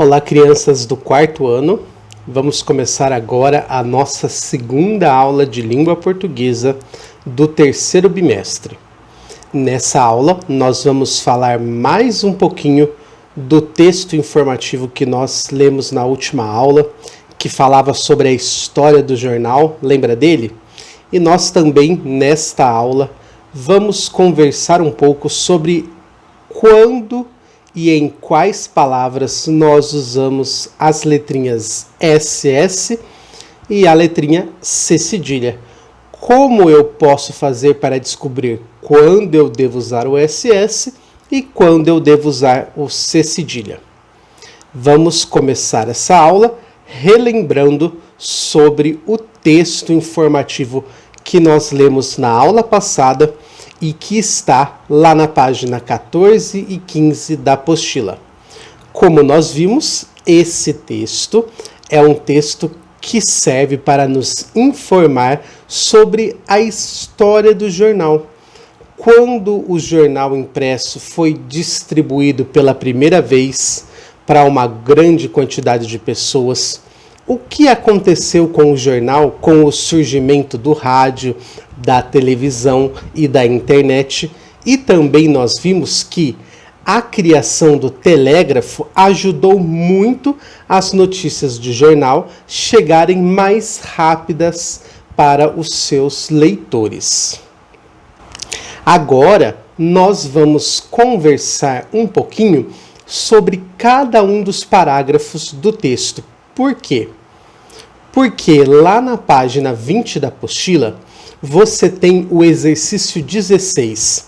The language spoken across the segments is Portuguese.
Olá, crianças do quarto ano. Vamos começar agora a nossa segunda aula de língua portuguesa do terceiro bimestre. Nessa aula, nós vamos falar mais um pouquinho do texto informativo que nós lemos na última aula, que falava sobre a história do jornal. Lembra dele? E nós também, nesta aula, vamos conversar um pouco sobre quando e em quais palavras nós usamos as letrinhas SS e a letrinha C cedilha. Como eu posso fazer para descobrir quando eu devo usar o SS e quando eu devo usar o C cedilha? Vamos começar essa aula relembrando sobre o texto informativo que nós lemos na aula passada e que está lá na página 14 e 15 da apostila. Como nós vimos, esse texto é um texto que serve para nos informar sobre a história do jornal. Quando o jornal impresso foi distribuído pela primeira vez para uma grande quantidade de pessoas, o que aconteceu com o jornal, com o surgimento do rádio, da televisão e da internet, e também nós vimos que a criação do telégrafo ajudou muito as notícias de jornal chegarem mais rápidas para os seus leitores. Agora nós vamos conversar um pouquinho sobre cada um dos parágrafos do texto. Por quê? Porque lá na página 20 da apostila, você tem o exercício 16.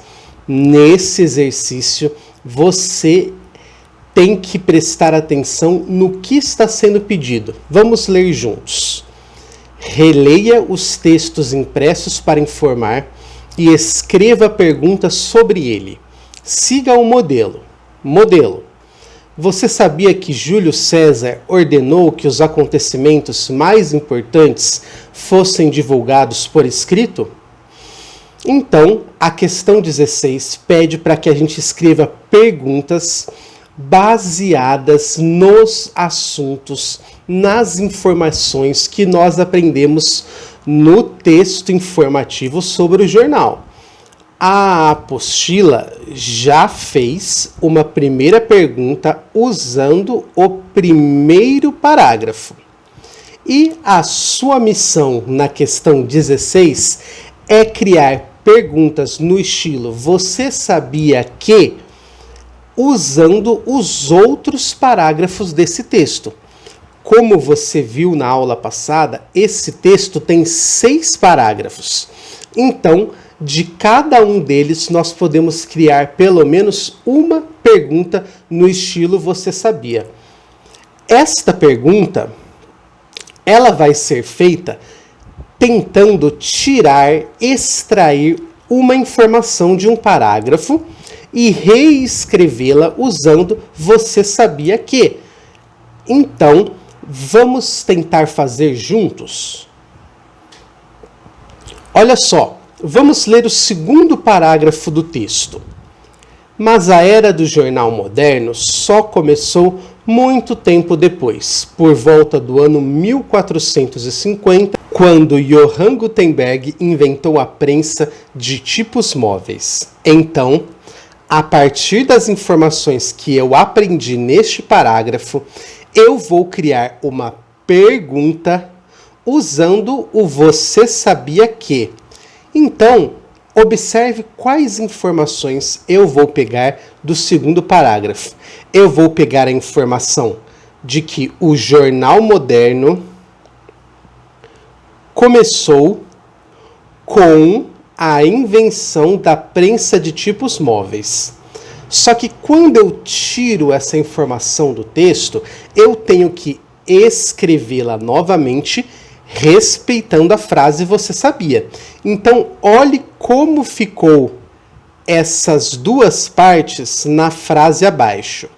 Nesse exercício, você tem que prestar atenção no que está sendo pedido. Vamos ler juntos. Releia os textos impressos para informar e escreva perguntas sobre ele. Siga o modelo. Modelo. Você sabia que Júlio César ordenou que os acontecimentos mais importantes fossem divulgados por escrito? Então, a questão 16 pede para que a gente escreva perguntas baseadas nos assuntos, nas informações que nós aprendemos no texto informativo sobre o jornal. A apostila já fez uma primeira pergunta usando o primeiro parágrafo. E a sua missão na questão 16 é criar perguntas no estilo "Você sabia que?", usando os outros parágrafos desse texto. Como você viu na aula passada, esse texto tem 6 parágrafos. Então, de cada um deles, nós podemos criar pelo menos uma pergunta no estilo "Você sabia?". Esta pergunta, ela vai ser feita tentando extrair uma informação de um parágrafo e reescrevê-la usando "Você sabia que?". Então, vamos tentar fazer juntos? Olha só. Vamos ler o segundo parágrafo do texto. Mas a era do jornal moderno só começou muito tempo depois, por volta do ano 1450, quando Johann Gutenberg inventou a prensa de tipos móveis. Então, a partir das informações que eu aprendi neste parágrafo, eu vou criar uma pergunta usando o "Você sabia que?". Então, observe quais informações eu vou pegar do segundo parágrafo. Eu vou pegar a informação de que o jornal moderno começou com a invenção da prensa de tipos móveis. Só que quando eu tiro essa informação do texto, eu tenho que escrevê-la novamente, respeitando a frase "Você sabia?". Então, olhe como ficou essas duas partes na frase abaixo.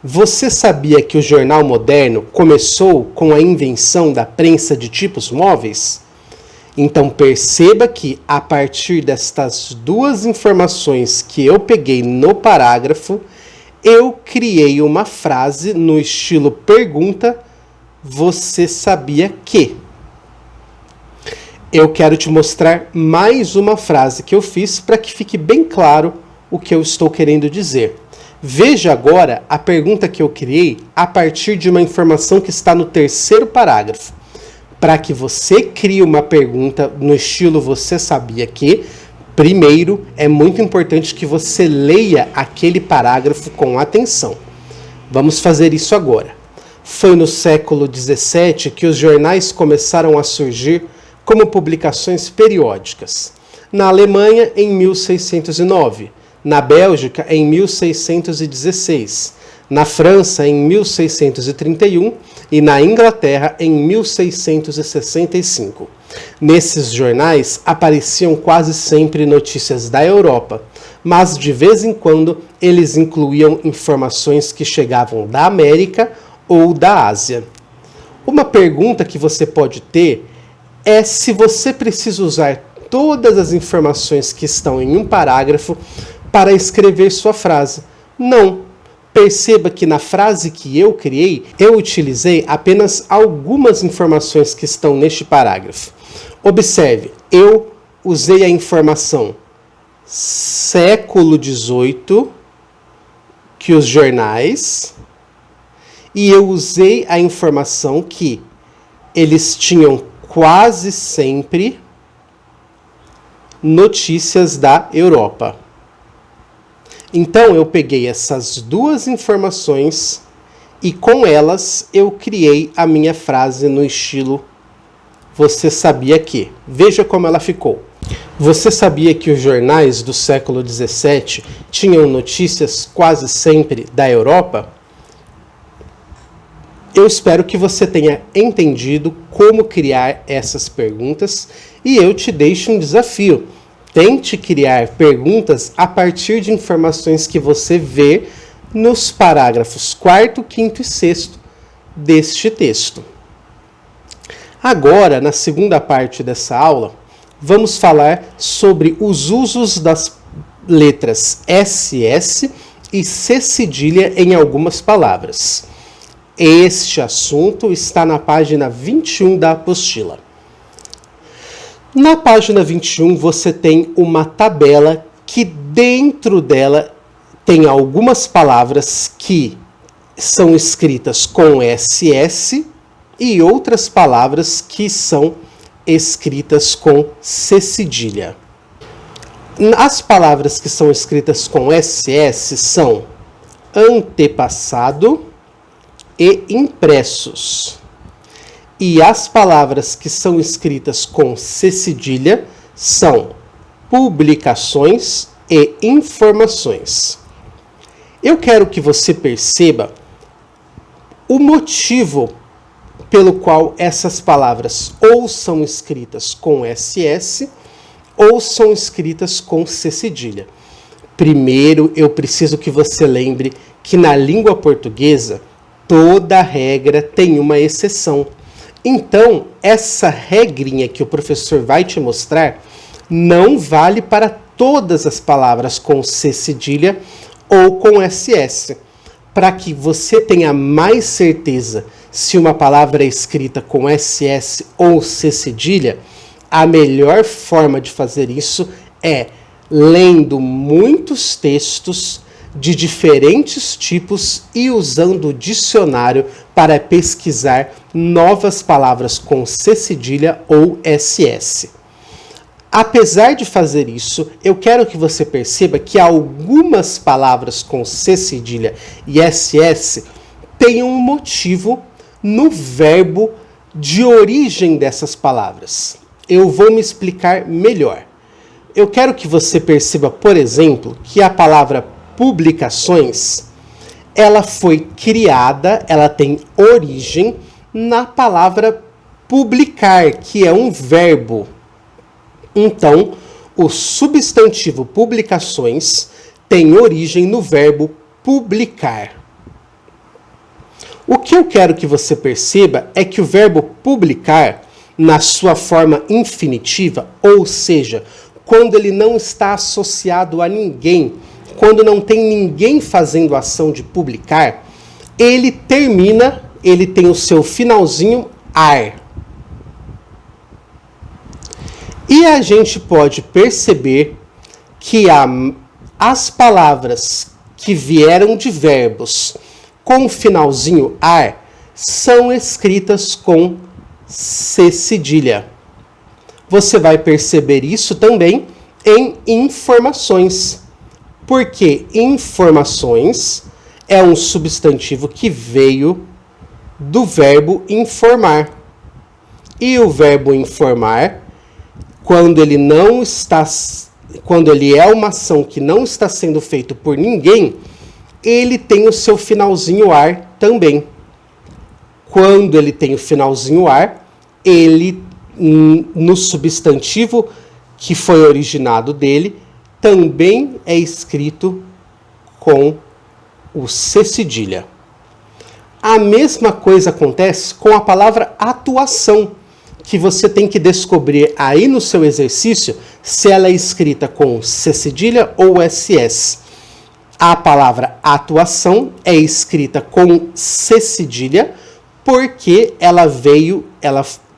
Você sabia que o jornal moderno começou com a invenção da prensa de tipos móveis? Então, perceba que a partir destas duas informações que eu peguei no parágrafo, eu criei uma frase no estilo pergunta, você sabia que? Eu quero te mostrar mais uma frase que eu fiz para que fique bem claro o que eu estou querendo dizer. Veja agora a pergunta que eu criei a partir de uma informação que está no terceiro parágrafo. Para que você crie uma pergunta no estilo você sabia que, primeiro é muito importante que você leia aquele parágrafo com atenção. Vamos fazer isso agora. Foi no século XVII que os jornais começaram a surgir como publicações periódicas. Na Alemanha, em 1609. Na Bélgica, em 1616, na França, em 1631 e na Inglaterra, em 1665. Nesses jornais apareciam quase sempre notícias da Europa, mas de vez em quando eles incluíam informações que chegavam da América ou da Ásia. Uma pergunta que você pode ter é se você precisa usar todas as informações que estão em um parágrafo para escrever sua frase. Não. Perceba que na frase que eu criei, eu utilizei apenas algumas informações que estão neste parágrafo. Observe, eu usei a informação século XVIII, que os jornais, e eu usei a informação que eles tinham quase sempre notícias da Europa. Então eu peguei essas duas informações e com elas eu criei a minha frase no estilo você sabia que. Veja como ela ficou. Você sabia que os jornais do século XVII tinham notícias quase sempre da Europa? Eu espero que você tenha entendido como criar essas perguntas e eu te deixo um desafio. Tente criar perguntas a partir de informações que você vê nos parágrafos 4º, 5º e 6º deste texto. Agora, na segunda parte dessa aula, vamos falar sobre os usos das letras SS e C cedilha em algumas palavras. Este assunto está na página 21 da apostila. Na página 21 você tem uma tabela que dentro dela tem algumas palavras que são escritas com SS e outras palavras que são escritas com C cedilha. As palavras que são escritas com SS são antepassado e impressos. E as palavras que são escritas com C cedilha são publicações e informações. Eu quero que você perceba o motivo pelo qual essas palavras ou são escritas com SS ou são escritas com C cedilha. Primeiro, eu preciso que você lembre que na língua portuguesa toda regra tem uma exceção. Então, essa regrinha que o professor vai te mostrar não vale para todas as palavras com C cedilha ou com SS. Para que você tenha mais certeza se uma palavra é escrita com SS ou C cedilha, a melhor forma de fazer isso é lendo muitos textos de diferentes tipos e usando o dicionário para pesquisar novas palavras com C cedilha ou SS. Apesar de fazer isso, eu quero que você perceba que algumas palavras com C cedilha e SS têm um motivo no verbo de origem dessas palavras. Eu vou me explicar melhor. Eu quero que você perceba, por exemplo, que a palavra publicações, ela foi criada, ela tem origem na palavra publicar, que é um verbo. Então, o substantivo publicações tem origem no verbo publicar. O que eu quero que você perceba é que o verbo publicar, na sua forma infinitiva, ou seja, quando ele não está associado a ninguém, quando não tem ninguém fazendo a ação de publicar, ele tem o seu finalzinho ar. E a gente pode perceber que as palavras que vieram de verbos com o finalzinho ar são escritas com C cedilha. Você vai perceber isso também em informações, porque informações é um substantivo que veio do verbo informar. E o verbo informar, quando ele é uma ação que não está sendo feita por ninguém, ele tem o seu finalzinho ar também. Quando ele tem o finalzinho ar, ele, no substantivo que foi originado dele, também é escrito com o C cedilha. A mesma coisa acontece com a palavra atuação, que você tem que descobrir aí no seu exercício se ela é escrita com C cedilha ou SS. A palavra atuação é escrita com C cedilha porque ela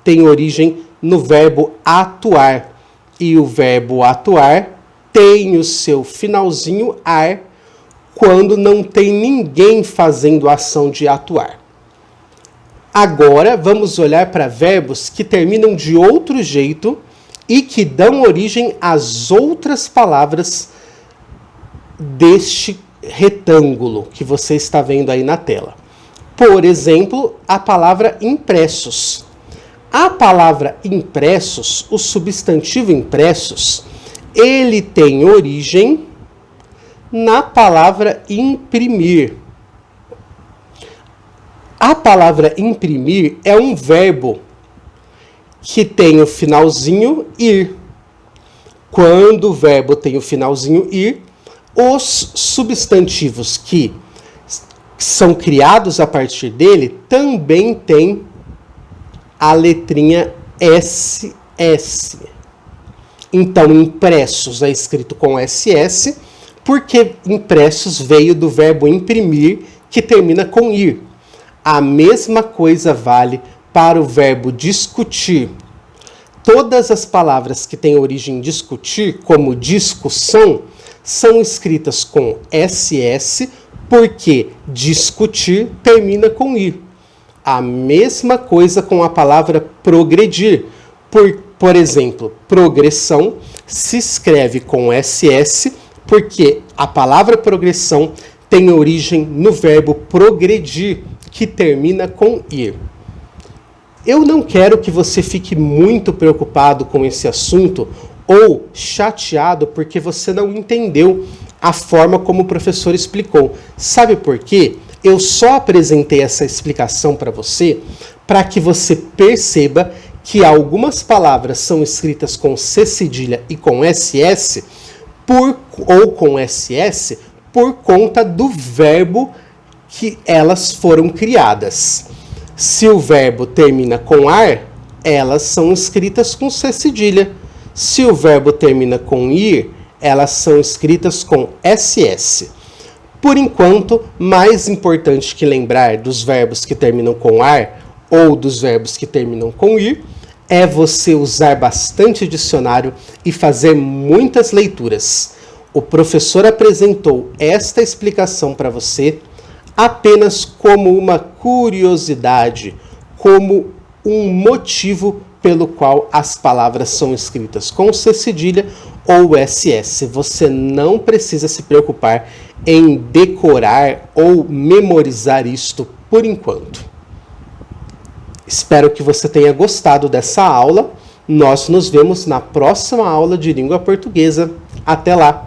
tem origem no verbo atuar. E o verbo atuar tem o seu finalzinho ar quando não tem ninguém fazendo a ação de atuar. Agora, vamos olhar para verbos que terminam de outro jeito e que dão origem às outras palavras deste retângulo que você está vendo aí na tela. Por exemplo, a palavra impressos. A palavra impressos, o substantivo impressos, ele tem origem na palavra imprimir. A palavra imprimir é um verbo que tem o finalzinho ir. Quando o verbo tem o finalzinho ir, os substantivos que são criados a partir dele também têm a letrinha SS. Então, impressos é escrito com SS, porque impressos veio do verbo imprimir, que termina com ir. A mesma coisa vale para o verbo discutir. Todas as palavras que têm origem em discutir, como discussão, são escritas com SS, porque discutir termina com ir. A mesma coisa com a palavra progredir. Por exemplo, progressão se escreve com SS, porque a palavra progressão tem origem no verbo progredir, que termina com ir. Eu não quero que você fique muito preocupado com esse assunto ou chateado porque você não entendeu a forma como o professor explicou. Sabe por quê? Eu só apresentei essa explicação para você para que você perceba que algumas palavras são escritas com C cedilha e com SS ou com SS por conta do verbo que elas foram criadas. Se o verbo termina com ar, elas são escritas com C cedilha. Se o verbo termina com ir, elas são escritas com SS. Por enquanto, mais importante que lembrar dos verbos que terminam com ar ou dos verbos que terminam com ir, é você usar bastante dicionário e fazer muitas leituras. O professor apresentou esta explicação para você apenas como uma curiosidade, como um motivo pelo qual as palavras são escritas com C cedilha ou SS. Você não precisa se preocupar em decorar ou memorizar isto por enquanto. Espero que você tenha gostado dessa aula. Nós nos vemos na próxima aula de língua portuguesa. Até lá!